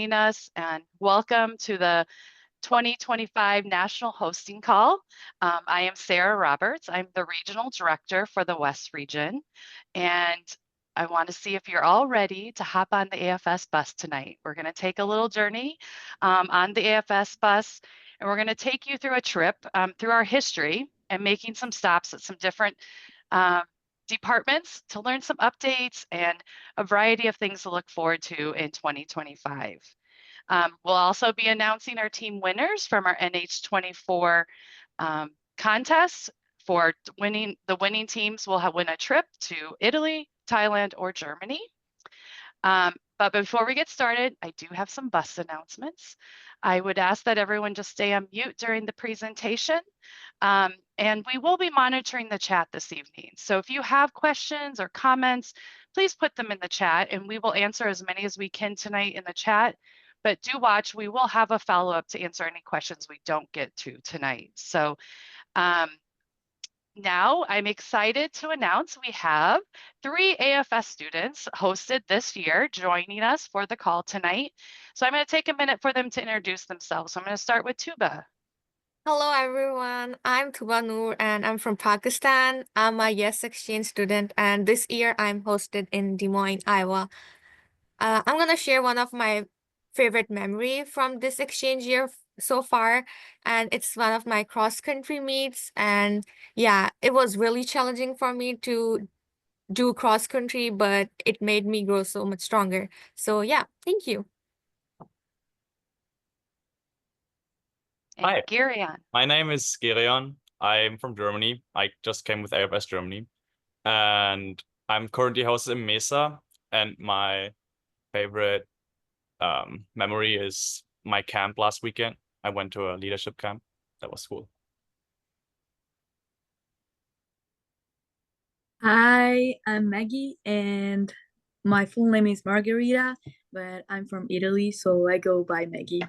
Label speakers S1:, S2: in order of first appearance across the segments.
S1: Us and welcome to the 2025 National Hosting Call. I am Sarah Roberts. I'm the Regional Director for the West Region, and I want to see if you're all ready to hop on the AFS bus tonight. We're going to take a little journey on the AFS bus, and we're going to take you through a trip through our history and making some stops at some different departments to learn some updates and a variety of things to look forward to in 2025. We'll also be announcing our team winners from our NH24 contest. For winning, the winning teams will win a trip to Italy, Thailand, or Germany. But before we get started, I do have some bus announcements. I would ask that everyone just stay on mute during the presentation. And we will be monitoring the chat this evening. So if you have questions or comments, please put them in the chat and we will answer as many as we can tonight in the chat. But do watch, we will have a follow-up to answer any questions we don't get to tonight. So now I'm excited to announce we have 3 AFS students hosted this year joining us for the call tonight. So I'm going to take a minute for them to introduce themselves. So I'm going to start with Tuba.
S2: Hello everyone, I'm Tuba Noor and I'm from Pakistan. I'm a YES exchange student and this year I'm hosted in Des Moines, Iowa. I'm gonna share one of my favorite memory from this exchange year so far, and it's one of my cross-country meets. And yeah, it was really challenging for me to do cross-country, but it made me grow so much stronger. So yeah, thank you.
S1: Hi, Gerion.
S3: My name is Gerion. I'm from Germany. I just came with AFS Germany. And I'm currently hosted in Mesa. And my favorite memory is my camp last weekend. I went to a leadership camp. That was cool.
S4: Hi, I'm Maggie, and my full name is Margherita, but I'm from Italy, so I go by Maggie.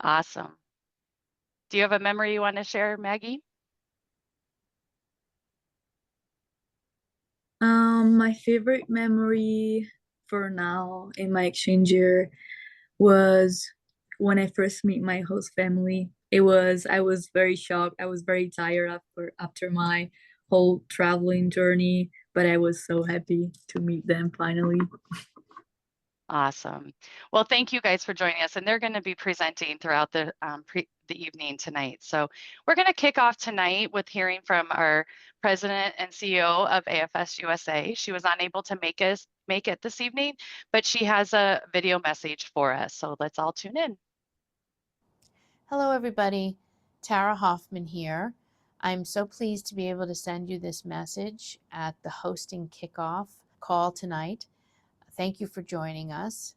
S1: Awesome. Do you have a memory you want to share, Maggie?
S4: My favorite memory for now in my exchange year was when I first meet my host family. I was very shocked. I was very tired after my whole traveling journey, but I was so happy to meet them finally.
S1: Awesome. Well, thank you guys for joining us, and they're going to be presenting throughout the evening tonight. So we're going to kick off tonight with hearing from our president and CEO of AFS-USA. She was unable to make it this evening, but she has a video message for us. So let's all tune in.
S5: Hello, everybody. Tara Hoffman here. I'm so pleased to be able to send you this message at the hosting kickoff call tonight. Thank you for joining us.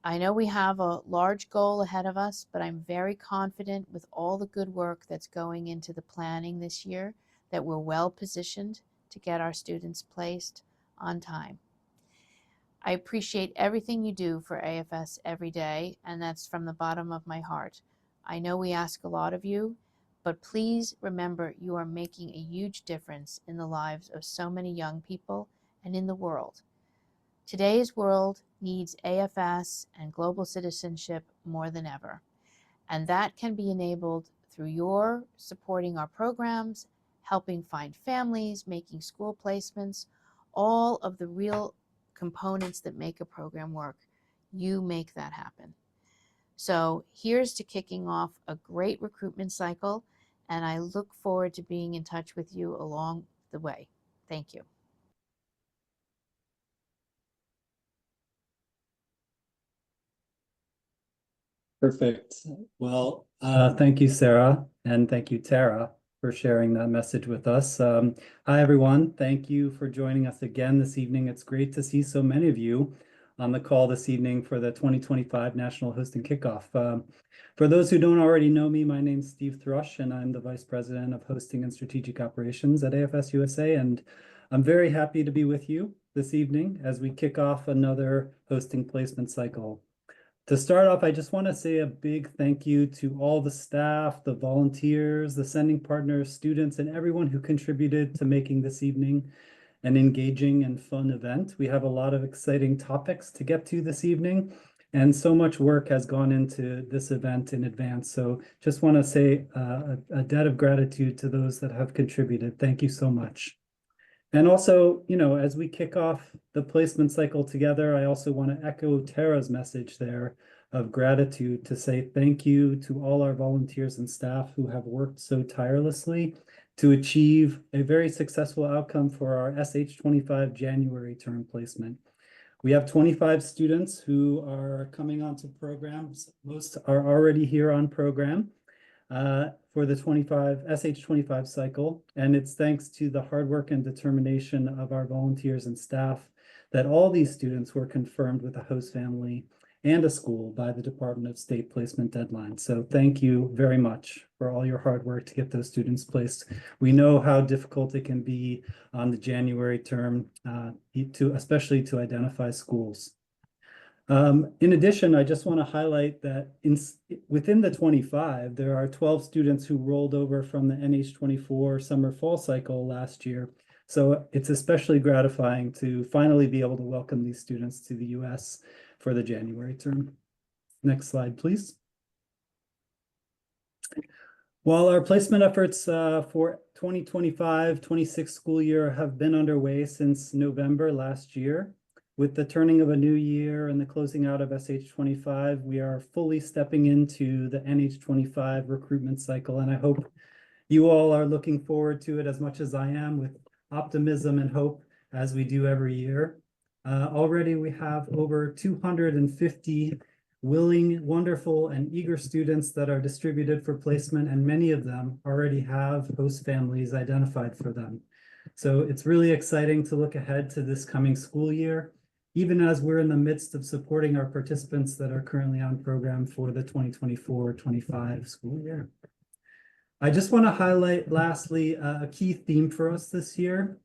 S5: I know we have a large goal ahead of us, but I'm very confident with all the good work that's going into the planning this year that we're well positioned to get our students placed on time. I appreciate everything you do for AFS every day, and that's from the bottom of my heart. I know we ask a lot of you, but please remember you are making a huge difference in the lives of so many young people and in the world. Today's world needs AFS and global citizenship more than ever, and that can be enabled through your supporting our programs, helping find families, making school placements, all of the real components that make a program work. You make that happen. So here's to kicking off a great recruitment cycle, and I look forward to being in touch with you along the way. Thank you.
S6: Perfect. Well, thank you, Sarah, and thank you, Tara, for sharing that message with us. Hi, everyone. Thank you for joining us again this evening. It's great to see so many of you on the call this evening for the 2025 National Hosting Kickoff. For those who don't already know me, my name's Steve Thrush, and I'm the Vice President of Hosting and Strategic Operations at AFS-USA, and I'm very happy to be with you this evening as we kick off another hosting placement cycle. To start off, I just want to say a big thank you to all the staff, the volunteers, the sending partners, students, and everyone who contributed to making this evening an engaging and fun event. We have a lot of exciting topics to get to this evening, and so much work has gone into this event in advance. So just want to say a debt of gratitude to those that have contributed. Thank you so much. And also, as we kick off the placement cycle together, I also want to echo Tara's message there of gratitude to say thank you to all our volunteers and staff who have worked so tirelessly to achieve a very successful outcome for our SH25 January term placement. We have 25 students who are coming onto programs. Most are already here on program for the SH25 cycle. And it's thanks to the hard work and determination of our volunteers and staff that all these students were confirmed with a host family and a school by the Department of State placement deadline. So thank you very much for all your hard work to get those students placed. We know how difficult it can be on the January term, especially to identify schools. In addition, I just want to highlight that within the 25, there are 12 students who rolled over from the NH24 summer fall cycle last year. So it's especially gratifying to finally be able to welcome these students to the US for the January term. Next slide, please. While our placement efforts for 2025-26 school year have been underway since November last year, with the turning of a new year and the closing out of SH25, we are fully stepping into the NH25 recruitment cycle, and I hope you all are looking forward to it as much as I am, with optimism and hope, as we do every year. Already we have over 250 willing, wonderful, and eager students that are distributed for placement, and many of them already have host families identified for them. So it's really exciting to look ahead to this coming school year, even as we're in the midst of supporting our participants that are currently on program for the 2024-25 school year. I just want to highlight lastly a key theme for us this year,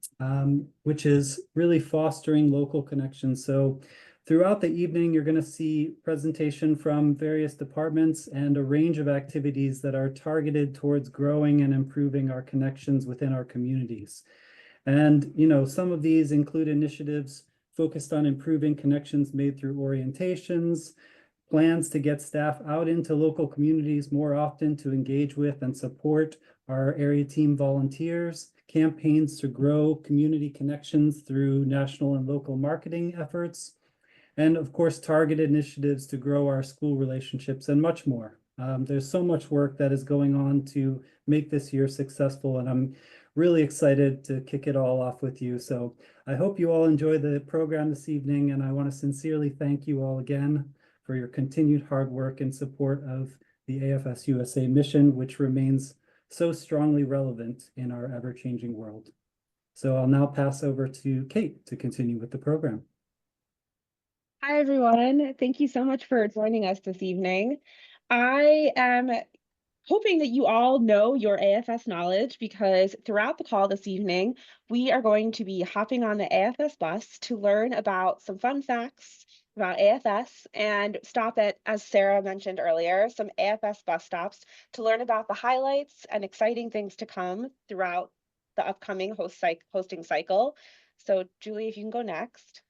S6: which is really fostering local connections. So throughout the evening, you're going to see presentation from various departments and a range of activities that are targeted towards growing and improving our connections within our communities. And, some of these include initiatives focused on improving connections made through orientations, plans to get staff out into local communities more often to engage with and support our area team volunteers, campaigns to grow community connections through national and local marketing efforts, and of course, targeted initiatives to grow our school relationships and much more. There's so much work that is going on to make this year successful, and I'm really excited to kick it all off with you. So I hope you all enjoy the program this evening, and I want to sincerely thank you all again for your continued hard work and support of the AFS-USA mission, which remains so strongly relevant in our ever-changing world. So I'll now pass over to Kate to continue with the program.
S7: Hi, everyone. Thank you so much for joining us this evening. I am hoping that you all know your AFS knowledge, because throughout the call this evening, we are going to be hopping on the AFS bus to learn about some fun facts about AFS and stop at, as Sarah mentioned earlier, some AFS bus stops to learn about the highlights and exciting things to come throughout the upcoming hosting cycle. So Julie, if you can go next.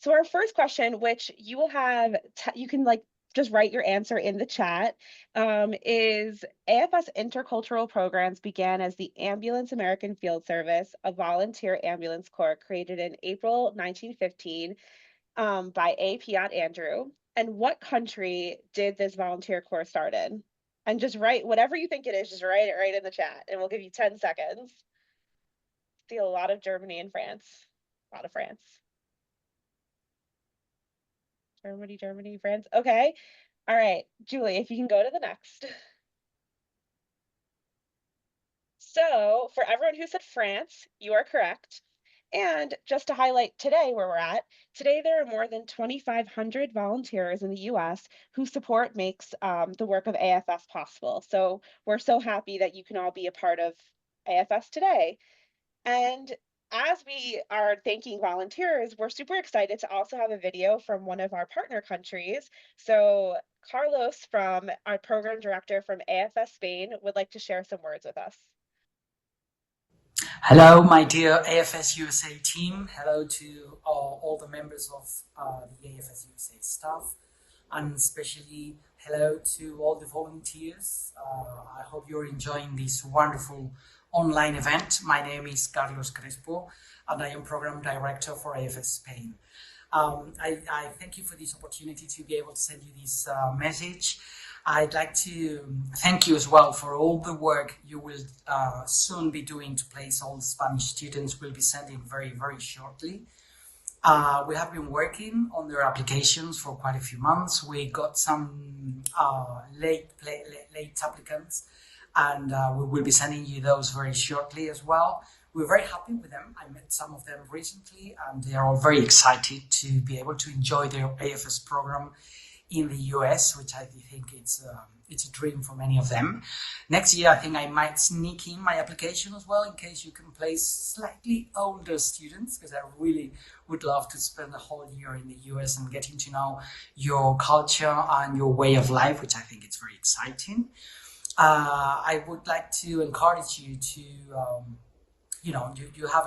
S7: So our first question, which you will have, you can just write your answer in the chat, is AFS Intercultural Programs began as the Ambulance American Field Service, a volunteer ambulance corps created in April 1915 by A. Piot Andrew. And what country did this volunteer corps start in? And just write whatever you think it is, just write it right in the chat, and we'll give you 10 seconds. See a lot of Germany and France, a lot of France. Germany, France. Okay. All right, Julie, if you can go to the next. So for everyone who said France, you are correct. And just to highlight today where we're at, today there are more than 2,500 volunteers in the US whose support makes the work of AFS possible. So we're so happy that you can all be a part of AFS today. And as we are thanking volunteers, we're super excited to also have a video from one of our partner countries. So Carlos, from our program director from AFS Spain, would like to share some words with us.
S8: Hello, my dear AFS-USA team. Hello to all the members of the AFS-USA staff, and especially hello to all the volunteers. I hope you're enjoying this wonderful online event. My name is Carlos Crespo, and I am Program Director for AFS Spain. I thank you for this opportunity to be able to send you this message. I'd like to thank you as well for all the work you will soon be doing to place all the Spanish students we'll be sending very, very shortly. We have been working on their applications for quite a few months. We got some late applicants, and we will be sending you those very shortly as well. We're very happy with them. I met some of them recently, and they are all very excited to be able to enjoy their AFS program in the US, which I think it's a dream for many of them. Next year, I think I might sneak in my application as well, in case you can place slightly older students, because I really would love to spend the whole year in the US and getting to know your culture and your way of life, which I think is very exciting. I would like to encourage you to you have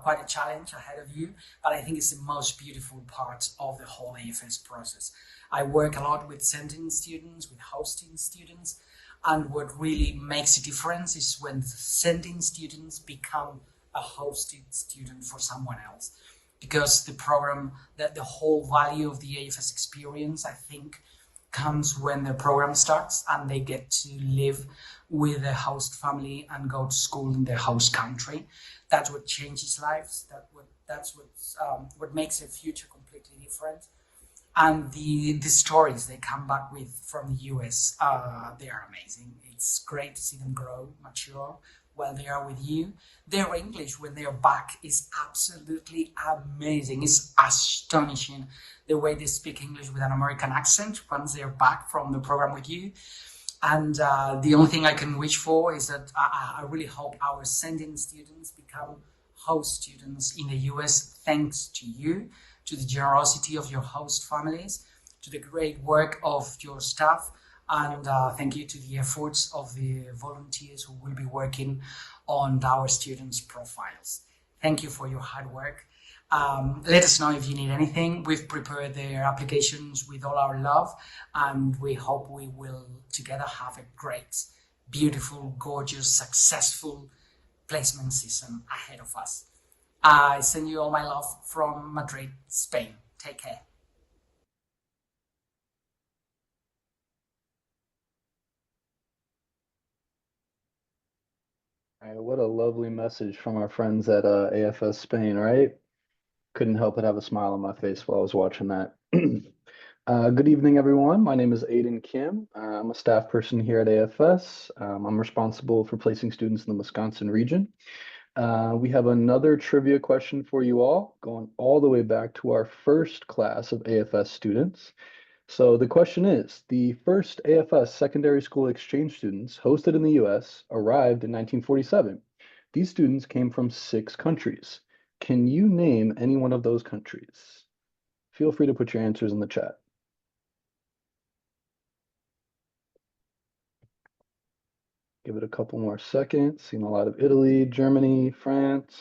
S8: quite a challenge ahead of you, but I think it's the most beautiful part of the whole AFS process. I work a lot with sending students, with hosting students, and what really makes a difference is when sending students become a hosted student for someone else, because the program, that the whole value of the AFS experience, I think, comes when the program starts and they get to live with the host family and go to school in their host country. That's what changes lives. That's what makes a future completely different. And the stories they come back with from the US, they are amazing. It's great to see them grow, mature while they are with you. Their English when they are back is absolutely amazing. It's astonishing the way they speak English with an American accent once they're back from the program with you. And the only thing I can wish for is that I really hope our sending students become host students in the US, thanks to you, to the generosity of your host families, to the great work of your staff, and thank you to the efforts of the volunteers who will be working on our students' profiles. Thank you for your hard work. Let us know if you need anything. We've prepared their applications with all our love, and we hope we will together have a great, beautiful, gorgeous, successful placement season ahead of us. I send you all my love from Madrid, Spain. Take care.
S9: All right, what a lovely message from our friends at AFS Spain, right? Couldn't help but have a smile on my face while I was watching that. Good evening, everyone. My name is Aiden Kim. I'm a staff person here at AFS. I'm responsible for placing students in the Wisconsin region. We have another trivia question for you all, going all the way back to our first class of AFS students. So the question is, the first AFS secondary school exchange students hosted in the US arrived in 1947. These students came from 6 countries. Can you name any one of those countries? Feel free to put your answers in the chat. Give it a couple more seconds. Seen a lot of Italy, Germany, France.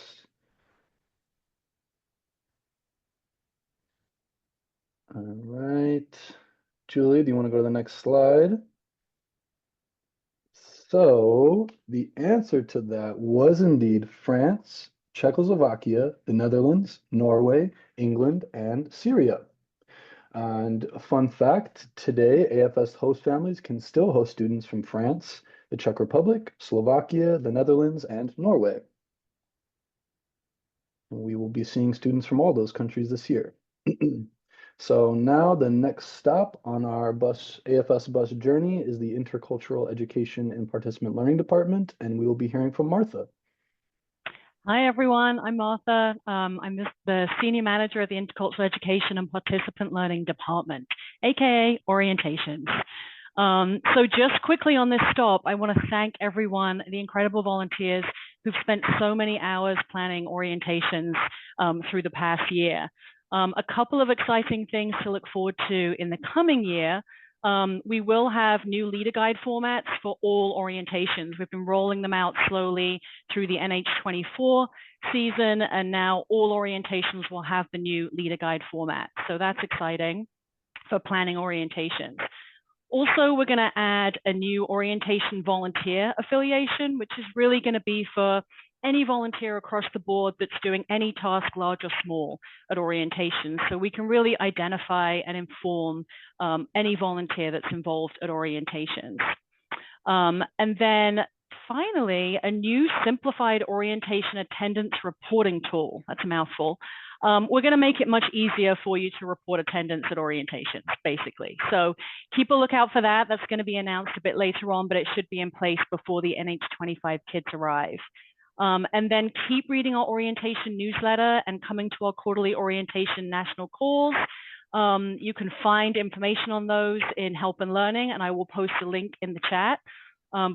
S9: All right. Julie, do you want to go to the next slide? So the answer to that was indeed France, Czechoslovakia, the Netherlands, Norway, England, and Syria. And a fun fact, today AFS host families can still host students from France, the Czech Republic, Slovakia, the Netherlands, and Norway. We will be seeing students from all those countries this year. So now the next stop on our AFS bus journey is the Intercultural Education and Participant Learning Department, and we will be hearing from Martha.
S10: Hi, everyone. I'm Martha. I'm the Senior Manager of the Intercultural Education and Participant Learning Department, aka Orientations. So just quickly on this stop, I want to thank everyone, the incredible volunteers who've spent so many hours planning orientations through the past year. A couple of exciting things to look forward to in the coming year. We will have new leader guide formats for all orientations. We've been rolling them out slowly through the NH24 season, and now all orientations will have the new leader guide format. So that's exciting for planning orientations. Also, we're going to add a new orientation volunteer affiliation, which is really going to be for any volunteer across the board that's doing any task, large or small, at orientation. So we can really identify and inform any volunteer that's involved at orientations. And then finally, a new simplified orientation attendance reporting tool. That's a mouthful. We're going to make it much easier for you to report attendance at orientations, basically. So keep a lookout for that. That's going to be announced a bit later on, but it should be in place before the NH25 kids arrive. And then keep reading our orientation newsletter and coming to our quarterly orientation national calls. You can find information on those in Help and Learning, and I will post a link in the chat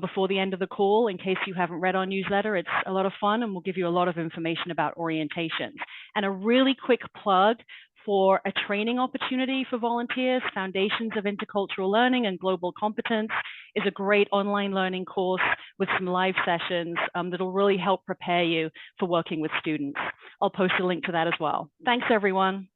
S10: before the end of the call in case you haven't read our newsletter. It's a lot of fun and we'll give you a lot of information about orientations. And a really quick plug for a training opportunity for volunteers, Foundations of Intercultural Learning and Global Competence is a great online learning course with some live sessions that'll really help prepare you for working with students. I'll post a link to that as well. Thanks, everyone.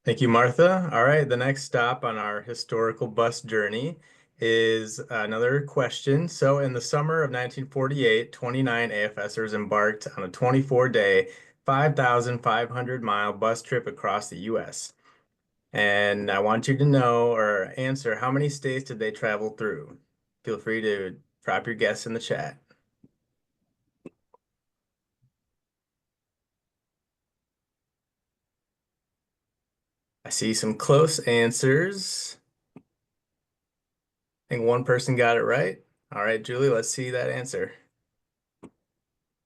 S11: Thank you, Martha. All right, the next stop on our historical bus journey is another question. So in the summer of 1948, 29 AFSers embarked on a 24-day, 5,500-mile bus trip across the U.S. And I want you to know or answer, how many states did they travel through? Feel free to drop your guess in the chat. I see some close answers. I think one person got it right. All right, Julie, let's see that answer.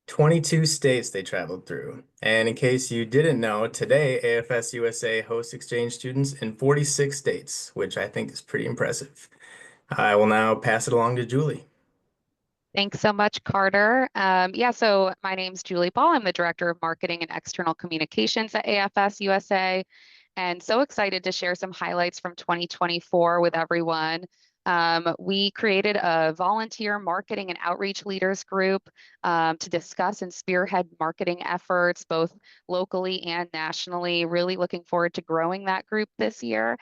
S11: 22 states they traveled through. And in case you didn't know, today AFS-USA hosts exchange students in 46 states, which I think is pretty impressive. I will now pass it along to Julie.
S12: Thanks so much, Carter. Yeah, so my name's Julie Ball. I'm the Director of Marketing and External Communications at AFS-USA. And so excited to share some highlights from 2024 with everyone. We created a volunteer marketing and outreach leaders group to discuss and spearhead marketing efforts, both locally and nationally. Really looking forward to growing that group this year.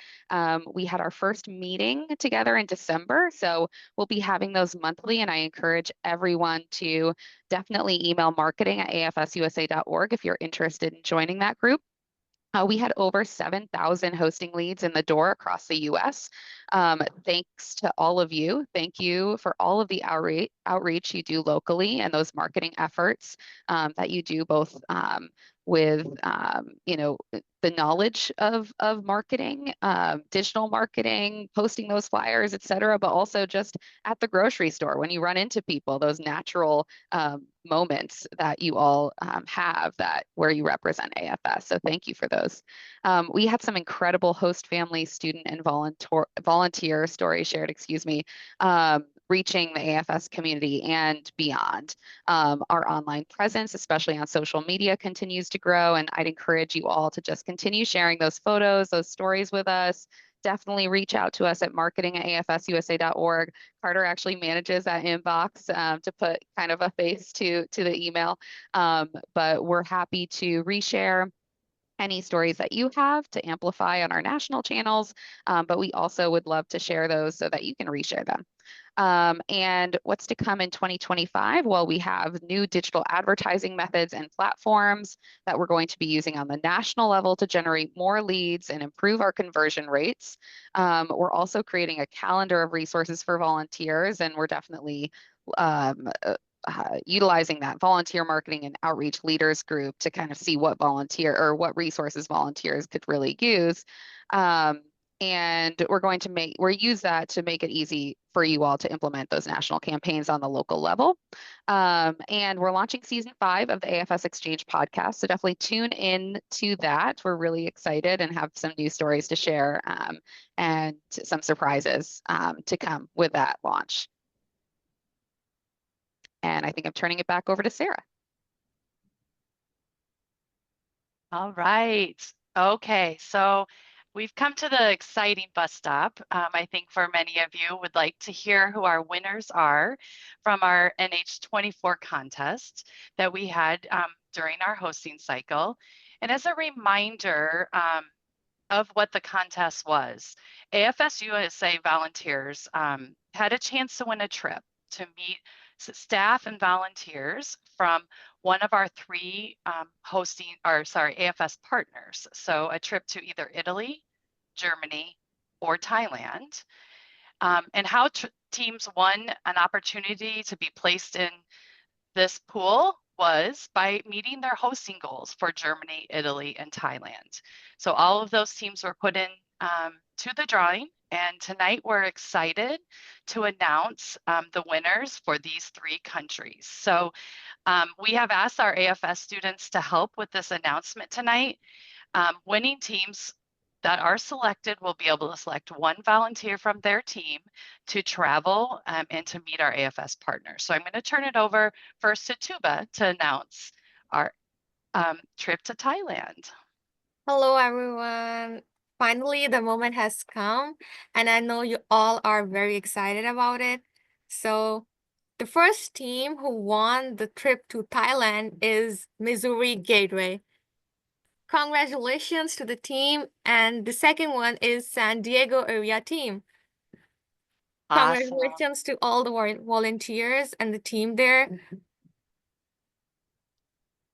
S12: We had our first meeting together in December, so we'll be having those monthly, and I encourage everyone to definitely email marketing@afsusa.org if you're interested in joining that group. We had over 7,000 hosting leads in the door across the U.S. Thanks to all of you. Thank you for all of the outreach you do locally and those marketing efforts that you do both with the knowledge of marketing, digital marketing, posting those flyers, et cetera, but also just at the grocery store when you run into people, those natural moments that you all have where you represent AFS. So thank you for those. We had some incredible host family, student, and volunteer stories shared, reaching the AFS community and beyond. Our online presence, especially on social media, continues to grow, and I'd encourage you all to just continue sharing those photos, those stories with us. Definitely reach out to us at marketing@afsusa.org. Carter actually manages that inbox to put kind of a face to the email, but we're happy to reshare any stories that you have to amplify on our national channels, but we also would love to share those so that you can reshare them. And what's to come in 2025? Well, we have new digital advertising methods and platforms that we're going to be using on the national level to generate more leads and improve our conversion rates. We're also creating a calendar of resources for volunteers, and we're definitely utilizing that volunteer marketing and outreach leaders group to kind of see what resources volunteers could really use. And we'll use that to make it easy for you all to implement those national campaigns on the local level. And we're launching season 5 of the AFS Exchange podcast. So definitely tune in to that. We're really excited and have some new stories to share and some surprises to come with that launch. And I think I'm turning it back over to Sarah.
S1: All right. Okay, so we've come to the exciting bus stop. I think for many of you would like to hear who our winners are from our NH24 contest that we had during our hosting cycle. And as a reminder of what the contest was, AFS-USA volunteers had a chance to win a trip to meet staff and volunteers from one of our three AFS partners. So a trip to either Italy, Germany, or Thailand. And how teams won an opportunity to be placed in this pool was by meeting their hosting goals for Germany, Italy, and Thailand. So all of those teams were put in to the drawing. And tonight we're excited to announce the winners for these three countries. So we have asked our AFS students to help with this announcement tonight. Winning teams that are selected will be able to select one volunteer from their team to travel and to meet our AFS partners. So I'm going to turn it over first to Tuba to announce our trip to Thailand.
S2: Hello, everyone. Finally, the moment has come, and I know you all are very excited about it. So, the first team who won the trip to Thailand is Missouri Gateway. Congratulations to the team, and the second one is San Diego area team.
S1: Awesome.
S2: Congratulations to all the volunteers and the team there.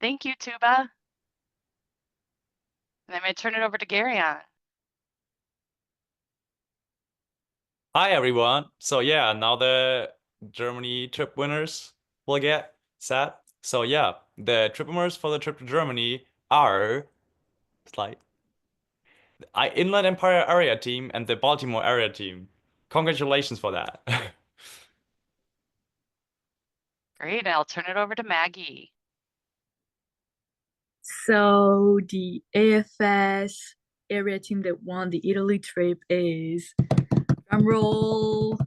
S1: Thank you, Tuba. And I'm going to turn it over to Gary on.
S3: Hi, everyone. So yeah, now the Germany trip winners will get set. So yeah, the trip winners for the trip to Germany are Inland Empire area team and the Baltimore area team. Congratulations for that.
S1: Great. I'll turn it over to Maggie.
S4: So the AFS area team that won the Italy trip is drumroll,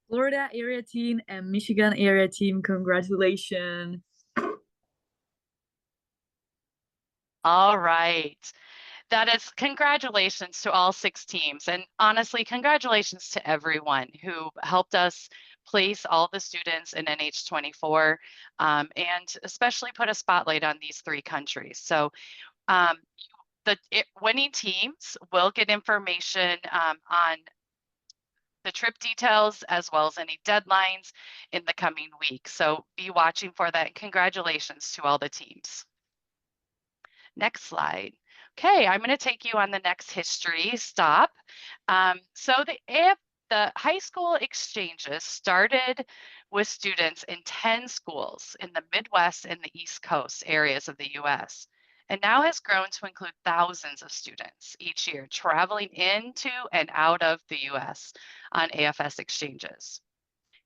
S4: Florida area team and Michigan area team. Congratulations.
S1: All right. That is congratulations to all 6 teams. And honestly, congratulations to everyone who helped us place all the students in NH24 and especially put a spotlight on these 3 countries. So the winning teams will get information on the trip details as well as any deadlines in the coming week. So be watching for that. Congratulations to all the teams. Next slide. Okay, I'm going to take you on the next history stop. So the high school exchanges started with students in 10 schools in the Midwest and the East Coast areas of the US, and now has grown to include thousands of students each year traveling into and out of the US on AFS exchanges.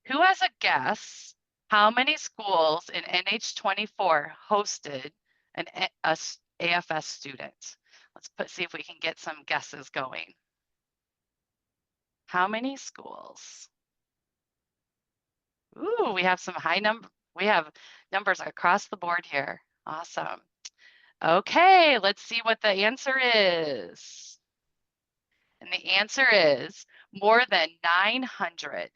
S1: Who has a guess how many schools in NH24 hosted an AFS student? Let's see if we can get some guesses going. How many schools? Ooh, we have some we have numbers across the board here. Awesome. Okay, let's see what the answer is. And the answer is more than 900.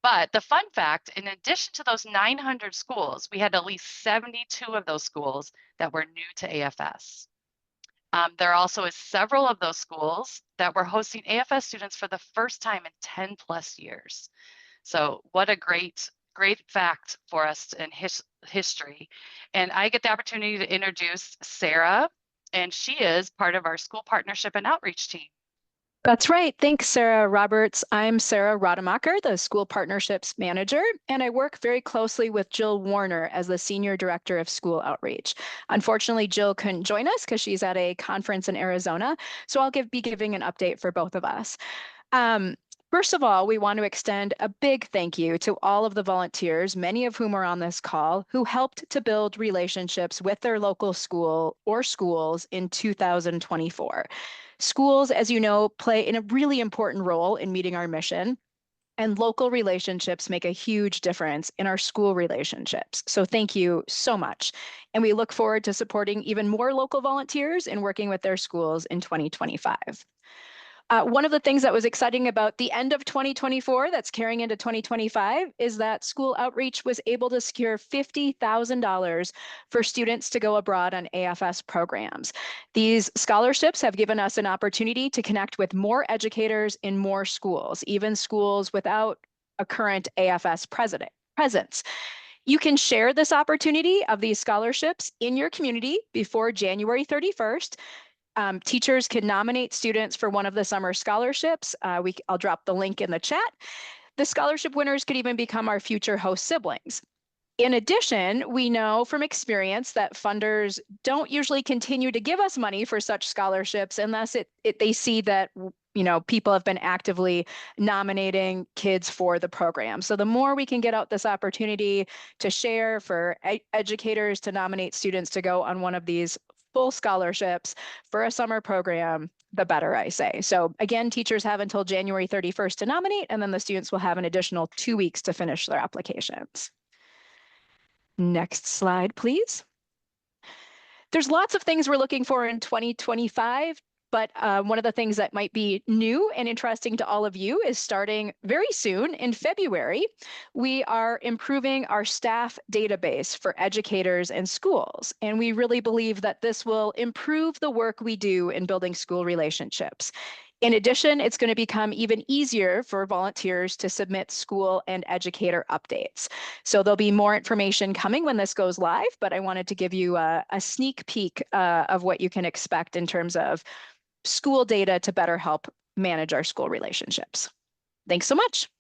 S1: But the fun fact, in addition to those 900 schools, we had at least 72 of those schools that were new to AFS. There also is several of those schools that were hosting AFS students for the first time in 10 plus years. So what a great fact for us in history. And I get the opportunity to introduce Sarah, and she is part of our school partnership and outreach team.
S13: That's right. Thanks, Sarah Roberts. I'm Sarah Rademacher, the School Partnerships Manager, and I work very closely with Jill Warner as the Senior Director of School Outreach. Unfortunately, Jill couldn't join us because she's at a conference in Arizona, so I'll be giving an update for both of us. First of all, we want to extend a big thank you to all of the volunteers, many of whom are on this call, who helped to build relationships with their local school or schools in 2024. Schools, as you know, play a really important role in meeting our mission. And local relationships make a huge difference in our school relationships. So thank you so much. And we look forward to supporting even more local volunteers and working with their schools in 2025. One of the things that was exciting about the end of 2024 that's carrying into 2025 is that School Outreach was able to secure $50,000 for students to go abroad on AFS programs. These scholarships have given us an opportunity to connect with more educators in more schools, even schools without a current AFS presence. You can share this opportunity of these scholarships in your community before January 31st. Teachers can nominate students for one of the summer scholarships. I'll drop the link in the chat. The scholarship winners could even become our future host siblings. In addition, we know from experience that funders don't usually continue to give us money for such scholarships unless they see that people have been actively nominating kids for the program. So the more we can get out this opportunity to share for educators to nominate students to go on one of these full scholarships for a summer program, the better, I say. So again, teachers have until January 31st to nominate, and then the students will have an additional 2 weeks to finish their applications. Next slide, please. There's lots of things we're looking for in 2025. But one of the things that might be new and interesting to all of you is starting very soon in February, we are improving our staff database for educators and schools. And we really believe that this will improve the work we do in building school relationships. In addition, it's going to become even easier for volunteers to submit school and educator updates. So there'll be more information coming when this goes live, but I wanted to give you a sneak peek of what you can expect in terms of school data to better help manage our school relationships. Thanks so much.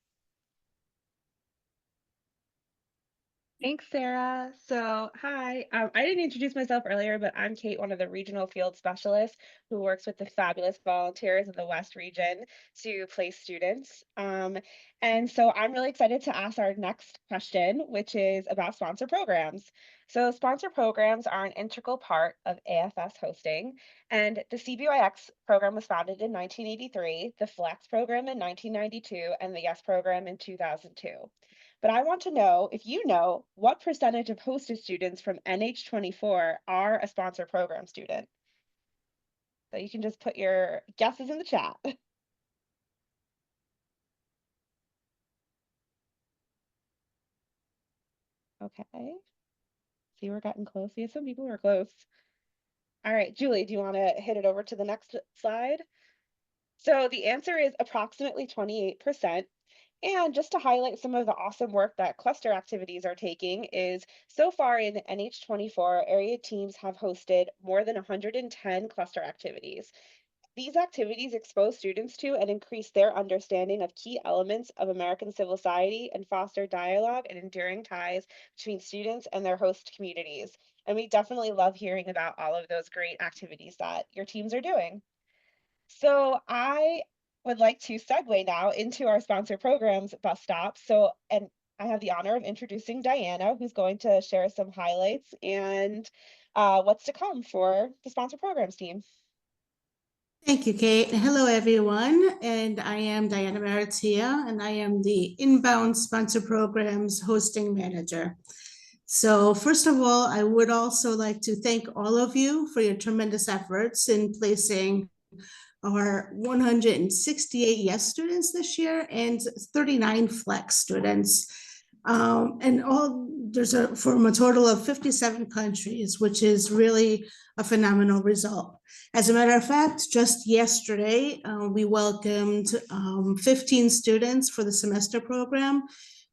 S7: Thanks, Sarah. So, hi, I didn't introduce myself earlier, but I'm Kate, one of the regional field specialists who works with the fabulous volunteers in the West region to place students. And so I'm really excited to ask our next question, which is about sponsor programs. So sponsor programs are an integral part of AFS hosting, and the CBYX program was founded in 1983, the FLEX program in 1992, and the YES program in 2002. But I want to know if you know what percentage of hosted students from NH24 are a sponsor program student. So you can just put your guesses in the chat. Okay. See, we're getting close. See, some people were close. All right, Julie, do you want to hit it over to the next slide? So the answer is approximately 28%. And just to highlight some of the awesome work that cluster activities are taking is so far in NH24, area teams have hosted more than 110 cluster activities. These activities expose students to and increase their understanding of key elements of American civil society and foster dialogue and enduring ties between students and their host communities. And we definitely love hearing about all of those great activities that your teams are doing. So I would like to segue now into our sponsor programs bus stop. And I have the honor of introducing Diana, who's going to share some highlights and what's to come for the sponsor programs team.
S14: Thank you, Kate. Hello, everyone. And I am Diana Maratia, and I am the Inbound Sponsor Programs Hosting Manager. So first of all, I would also like to thank all of you for your tremendous efforts in placing our 168 YES students this year and 39 FLEX students. And from a total of 57 countries, which is really a phenomenal result. As a matter of fact, just yesterday, we welcomed 15 students for the semester program.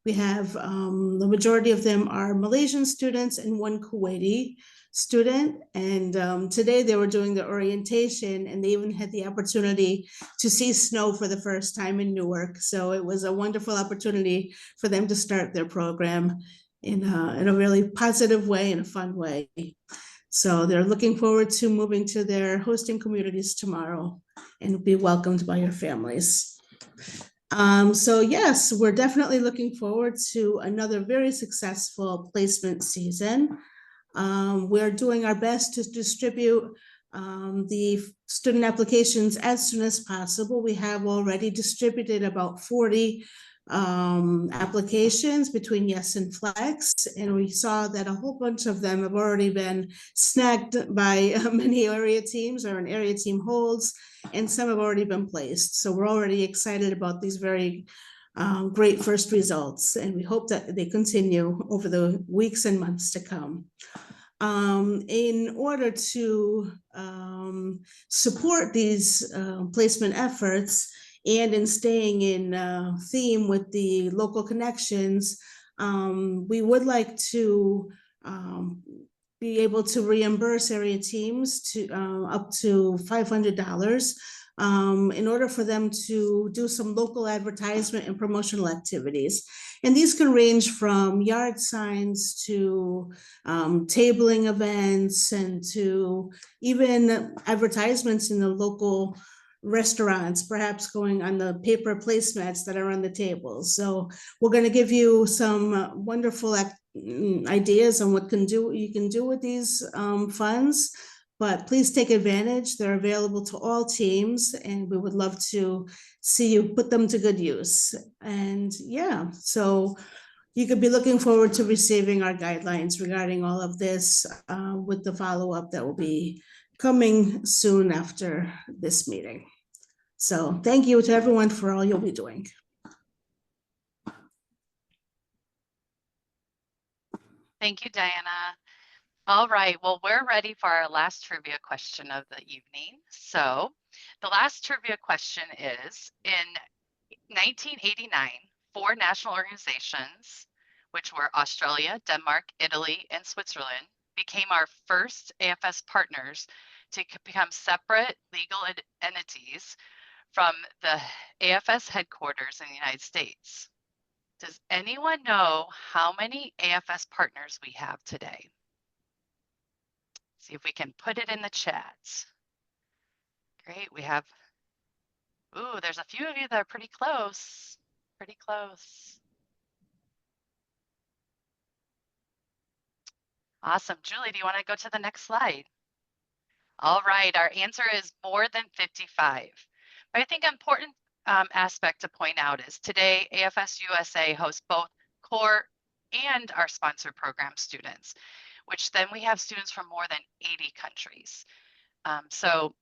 S14: We have the majority of them are Malaysian students and one Kuwaiti student. And today they were doing the orientation, and they even had the opportunity to see snow for the first time in Newark. So it was a wonderful opportunity for them to start their program in a really positive way and a fun way. So they're looking forward to moving to their hosting communities tomorrow and be welcomed by your families. So yes, we're definitely looking forward to another very successful placement season. We're doing our best to distribute the student applications as soon as possible. We have already distributed about 40 applications between Yes and Flex, and we saw that a whole bunch of them have already been snagged by many area teams or an area team holds, and some have already been placed. So we're already excited about these very great first results, and we hope that they continue over the weeks and months to come. In order to support these placement efforts and in staying in theme with the local connections, we would like to be able to reimburse area teams to up to $500 in order for them to do some local advertisement and promotional activities. And these can range from yard signs to tabling events and to even advertisements in the local restaurants, perhaps going on the paper placemats that are on the tables. So we're going to give you some wonderful ideas on what you can do with these funds, but please take advantage. They're available to all teams, and we would love to see you put them to good use. And yeah, so you could be looking forward to receiving our guidelines regarding all of this with the follow-up that will be coming soon after this meeting. So thank you to everyone for all you'll be doing.
S1: Thank you, Diana. All right, well, we're ready for our last trivia question of the evening. So the last trivia question is, in 1989, 4 national organizations, which were Australia, Denmark, Italy, and Switzerland, became our first AFS partners to become separate legal entities from the AFS headquarters in the United States. Does anyone know how many AFS partners we have today? See if we can put it in the chat. Great, we have, ooh, there's a few of you that are pretty close, pretty close. Awesome, Julie, do you want to go to the next slide? All right, our answer is more than 55. But I think an important aspect to point out is today AFS-USA hosts both core and our sponsor program students, which then we have students from more than 80 countries. So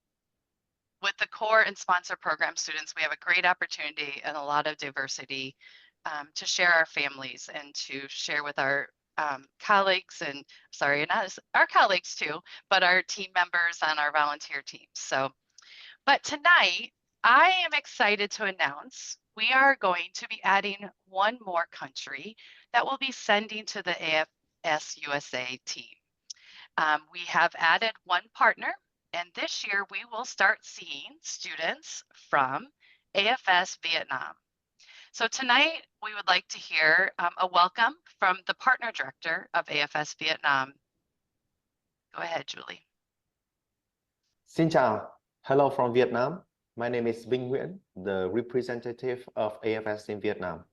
S1: with the core and sponsor program students, we have a great opportunity and a lot of diversity to share our families and to share with our colleagues and sorry, not our colleagues too, but our team members on our volunteer teams. So, but tonight I am excited to announce we are going to be adding one more country that will be sending to the AFS-USA team. We have added one partner, and this year we will start seeing students from AFS Vietnam. So tonight we would like to hear a welcome from the partner director of AFS Vietnam. Go ahead, Julie.
S15: Xin chào. Hello from Vietnam. My name is Vinh Nguyen, the representative of AFS in Vietnam.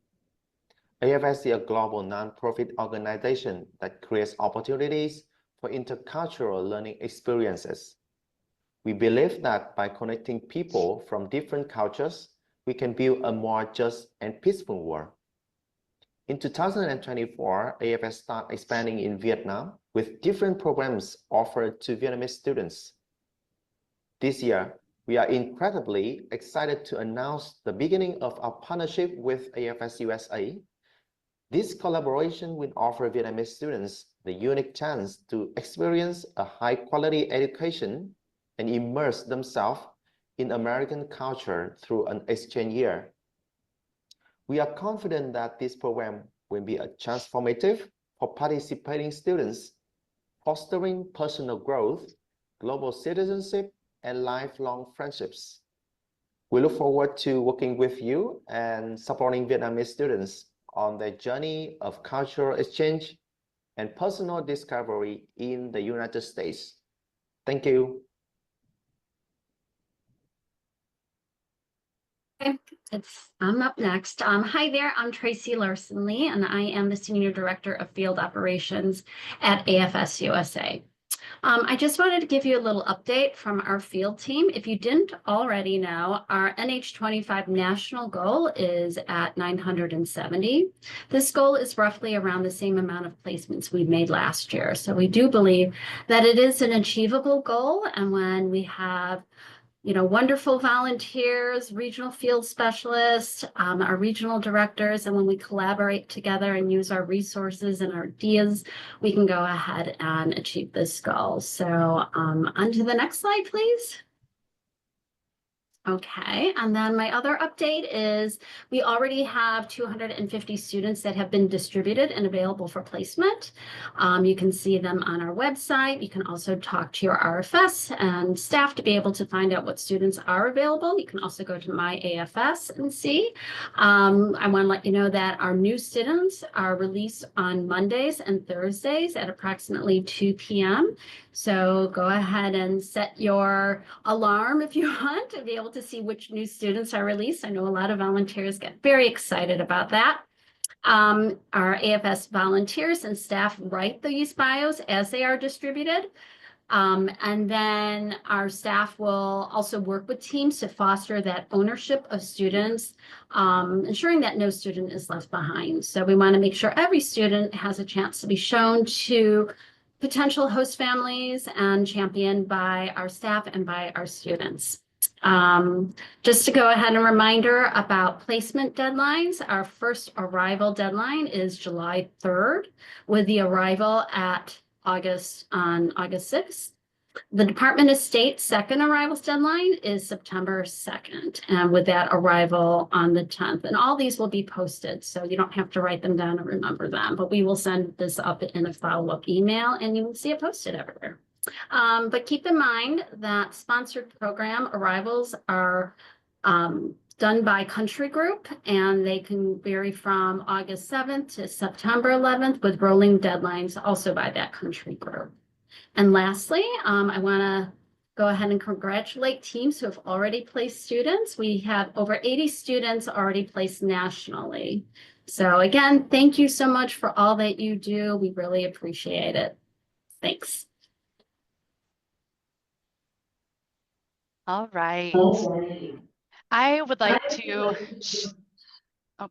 S15: AFS is a global non-profit organization that creates opportunities for intercultural learning experiences. We believe that by connecting people from different cultures, we can build a more just and peaceful world. In 2024, AFS started expanding in Vietnam with different programs offered to Vietnamese students. This year, we are incredibly excited to announce the beginning of our partnership with AFS-USA. This collaboration will offer Vietnamese students the unique chance to experience a high-quality education and immerse themselves in American culture through an exchange year. We are confident that this program will be transformative for participating students, fostering personal growth, global citizenship, and lifelong friendships. We look forward to working with you and supporting Vietnamese students on their journey of cultural exchange and personal discovery in the United States. Thank you.
S16: I'm up next. Hi there, I'm Tracy Larson Lee, and I am the Senior Director of Field Operations at AFS-USA. I just wanted to give you a little update from our field team. If you didn't already know, our NH25 national goal is at 970. This goal is roughly around the same amount of placements we made last year. So we do believe that it is an achievable goal. And when we have wonderful volunteers, regional field specialists, our regional directors, and when we collaborate together and use our resources and our ideas, we can go ahead and achieve this goal. So on to the next slide, please. Okay, and then my other update is we already have 250 students that have been distributed and available for placement. You can see them on our website. You can also talk to your RFS and staff to be able to find out what students are available. You can also go to My AFS and see. I want to let you know that our new students are released on Mondays and Thursdays at approximately 2 p.m. So go ahead and set your alarm if you want to be able to see which new students are released. I know a lot of volunteers get very excited about that. Our AFS volunteers and staff write these bios as they are distributed. And then our staff will also work with teams to foster that ownership of students, ensuring that no student is left behind. So we want to make sure every student has a chance to be shown to potential host families and championed by our staff and by our students. Just to go ahead and reminder about placement deadlines, our first arrival deadline is July 3rd, with the arrival at August 6th. The Department of State's second arrivals deadline is September 2nd, and with that arrival on the 10th. And all these will be posted, so you don't have to write them down and remember them, but we will send this up in a follow-up email, and you will see it posted everywhere. But keep in mind that sponsored program arrivals are done by country group, and they can vary from August 7th to September 11th with rolling deadlines also by that country group. And lastly, I want to go ahead and congratulate teams who have already placed students. We have over 80 students already placed nationally. So again, thank you so much for all that you do. We really appreciate it. Thanks.
S1: All right. I would like to, do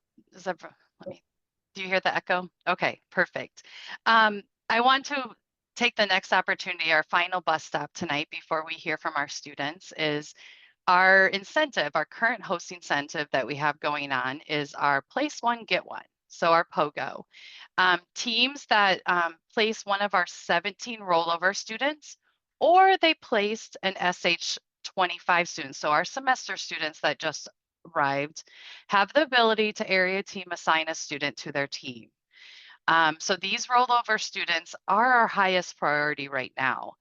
S1: you hear the echo? Okay, perfect. I want to take the next opportunity, our final bus stop tonight before we hear from our students is our incentive, our current host incentive that we have going on is our place one, get one. So our POGO. Teams that place one of our 17 rollover students, or they placed an SH25 student. So our semester students that just arrived have the ability to area team assign a student to their team. So these rollover students are our highest priority right now,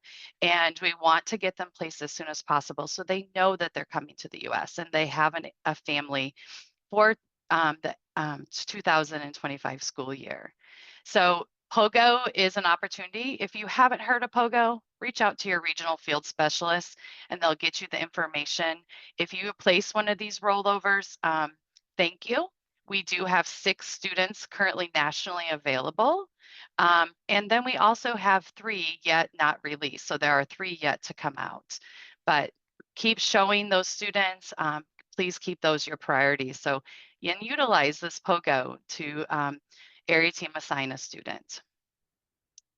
S1: and we want to get them placed as soon as possible so they know that they're coming to the US and they have a family for the 2025 school year. So POGO is an opportunity. If you haven't heard of POGO, reach out to your regional field specialist and they'll get you the information. If you place one of these rollovers, thank you. We do have 6 students currently nationally available. And then we also have 3 yet not released. So there are 3 yet to come out. But keep showing those students. Please keep those your priorities. So you can utilize this POGO to area team assign a student.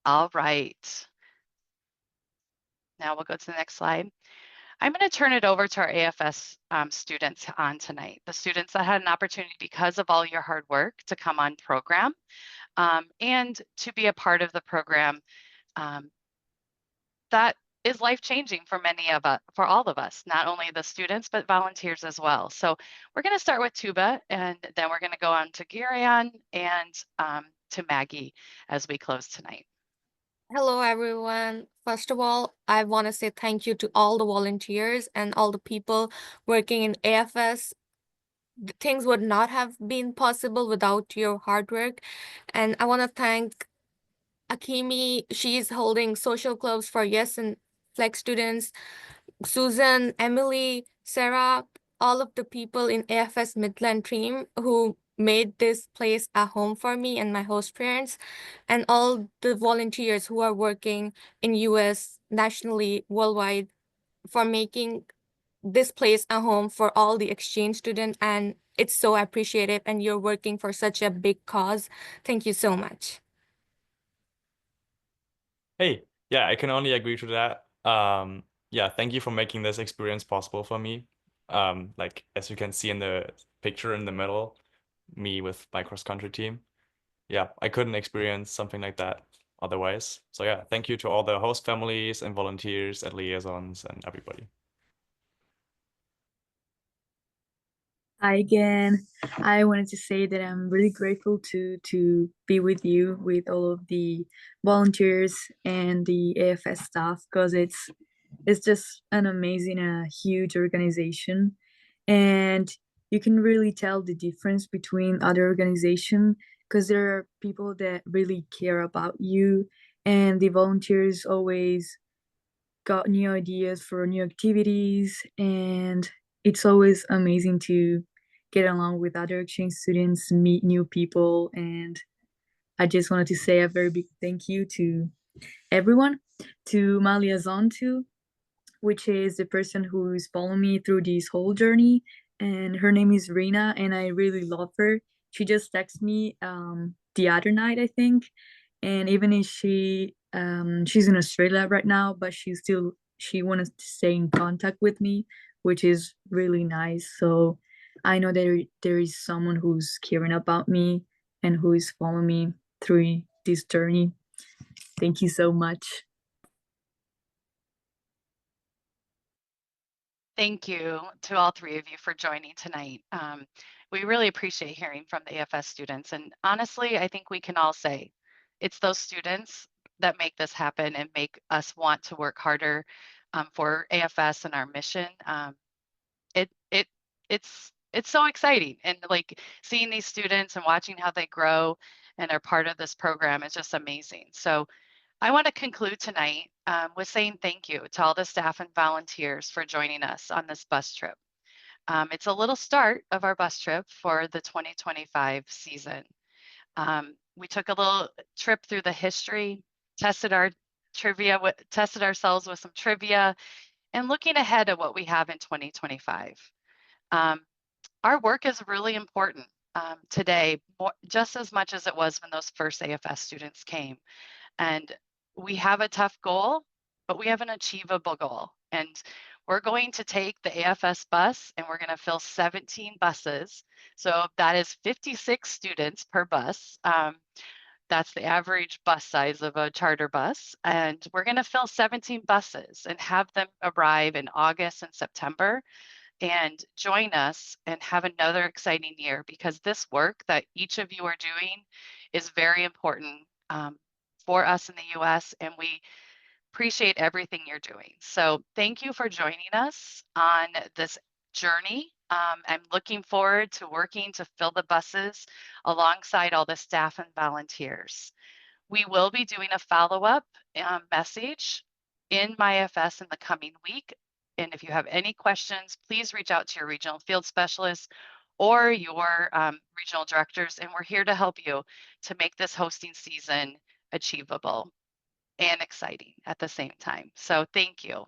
S1: All right. Now we'll go to the next slide. I'm going to turn it over to our AFS students on tonight, the students that had an opportunity because of all your hard work to come on program and to be a part of the program that is life-changing for many of us, for all of us, not only the students, but volunteers as well. So we're going to start with Tuba, and then we're going to go on to Girion and to Maggie as we close tonight.
S2: Hello, everyone. First of all, I want to say thank you to all the volunteers and all the people working in AFS. Things would not have been possible without your hard work. And I want to thank Akimi. She's holding social clubs for Yes and Flex students. Susan, Emily, Sarah, all of the people in AFS Midland team who made this place a home for me and my host parents, and all the volunteers who are working in US, nationally, worldwide, for making this place a home for all the exchange students. And it's so appreciated, and you're working for such a big cause. Thank you so much.
S3: Hey, yeah, I can only agree to that. Yeah, thank you for making this experience possible for me. Like as you can see in the picture in the middle, me with my cross-country team. Yeah, I couldn't experience something like that otherwise. So yeah, thank you to all the host families and volunteers and liaisons and everybody.
S4: Hi again. I wanted to say that I'm really grateful to be with you, with all of the volunteers and the AFS staff, because it's just an amazing, huge organization, and you can really tell the difference between other organizations because there are people that really care about you, and the volunteers always got new ideas for new activities, and it's always amazing to get along with other exchange students, meet new people, and I just wanted to say a very big thank you to everyone, to my liaison too, which is the person who's following me through this whole journey, and her name is Rena, and I really love her. She just texted me the other night, I think, and even if she's in Australia right now, but she wanted to stay in contact with me, which is really nice. So I know there is someone who's caring about me and who is following me through this journey. Thank you so much.
S1: Thank you to all three of you for joining tonight. We really appreciate hearing from the AFS students. And honestly, I think we can all say it's those students that make this happen and make us want to work harder for AFS and our mission. It's so exciting, and like seeing these students and watching how they grow and are part of this program is just amazing. So I want to conclude tonight with saying thank you to all the staff and volunteers for joining us on this bus trip. It's a little start of our bus trip for the 2025 season. We took a little trip through the history, tested our trivia, tested ourselves with some trivia, and looking ahead at what we have in 2025. Our work is really important today, just as much as it was when those first AFS students came. And we have a tough goal, but we have an achievable goal. And we're going to take the AFS bus and we're going to fill 17 buses. So that is 56 students per bus. That's the average bus size of a charter bus. And we're going to fill 17 buses and have them arrive in August and September and join us and have another exciting year, because this work that each of you are doing is very important for us in the US, and we appreciate everything you're doing. So thank you for joining us on this journey. I'm looking forward to working to fill the buses alongside all the staff and volunteers. We will be doing a follow-up message in MyFS in the coming week. And if you have any questions, please reach out to your regional field specialist or your regional directors, and we're here to help you to make this hosting season achievable and exciting at the same time. So thank you.